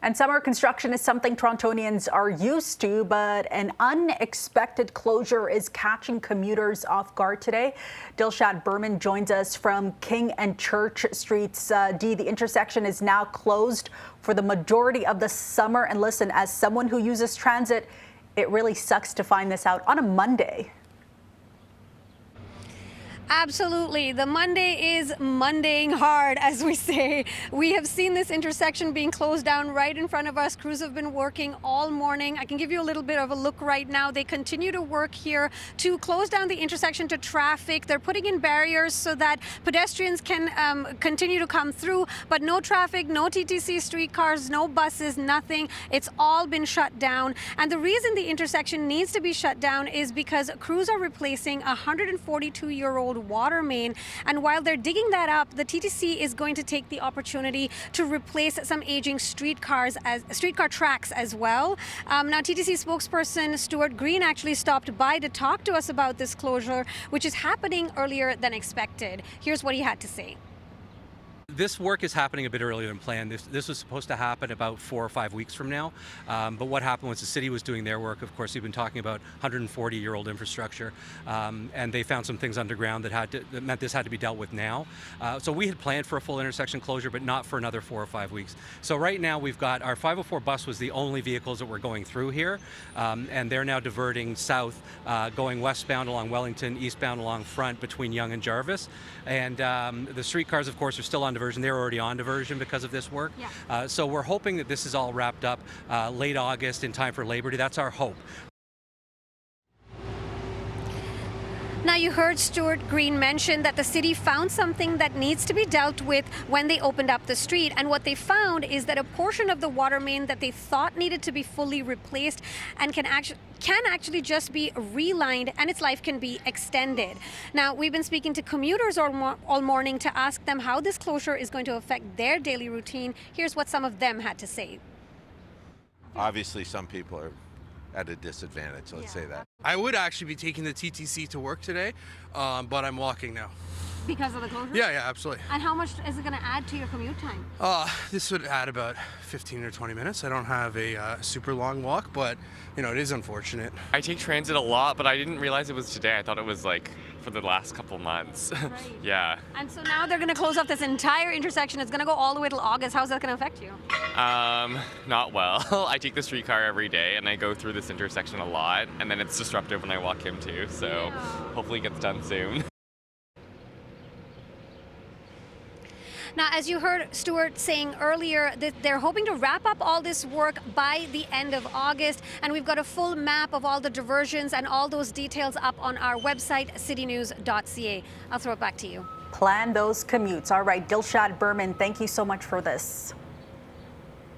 And summer construction is something Torontonians are used to, but an unexpected closure is catching commuters off guard today. Dilshad Berman joins us from King and Church Streets. The intersection is now closed for the majority of the summer. And listen, as someone who uses transit, it really sucks to find this out on a Monday. Absolutely. The Monday is Mondaying hard, as we say. We have seen this intersection being closed down right in front of us. Crews have been working all morning. I can give you a little bit of a look right now. They continue to work here to close down the intersection to traffic. They're putting in barriers so that pedestrians can continue to come through, but no traffic, no TTC streetcars, no buses, nothing. It's all been shut down. And the reason the intersection needs to be shut down is because crews are replacing a 142-year-old water main, and while they're digging that up, the TTC is going to take the opportunity to replace some aging streetcar tracks as well. Now, TTC spokesperson Stuart Green actually stopped by to talk to us about this closure, which is happening earlier than expected. Here's what he had to say. This work is happening a bit earlier than planned. This was supposed to happen about 4 or 5 weeks from now. But what happened was the city was doing their work. Of course, we've been talking about 140-year-old infrastructure, and they found some things underground that meant this had to be dealt with now. So we had planned for a full intersection closure, but not for another 4 or 5 weeks. So right now we've got our 504 bus was the only vehicles that were going through here, and they're now diverting south, going westbound along Wellington, eastbound along Front between Yonge and Jarvis. And the streetcars, of course, are still on diversion. They're already on diversion because of this work. Yeah. So we're hoping that this is all wrapped up late August in time for Labor Day. That's our hope. Now, you heard Stuart Green mention that the city found something that needs to be dealt with when they opened up the street. And what they found is that a portion of the water main that they thought needed to be fully replaced and can actually just be relined, and its life can be extended. Now, we've been speaking to commuters all morning to ask them how this closure is going to affect their daily routine. Here's what some of them had to say. Obviously, some people are at a disadvantage, let's say that. I would actually be taking the TTC to work today, but I'm walking now. Because of the closure? Yeah, absolutely. And how much is it going to add to your commute time? This would add about 15 or 20 minutes. I don't have a super long walk, but it is unfortunate. I take transit a lot, but I didn't realize it was today. I thought it was like for the last couple months. Right. Yeah. And so now they're going to close off this entire intersection. It's going to go all the way till August. How's that going to affect you? Not well. I take the streetcar every day, and I go through this intersection a lot, and then it's disruptive when I walk him too. So hopefully it gets done soon. Now, as you heard Stuart saying earlier, that they're hoping to wrap up all this work by the end of August. And we've got a full map of all the diversions and all those details up on our website, citynews.ca. I'll throw it back to you. Plan those commutes. All right, Dilshad Berman, thank you so much for this.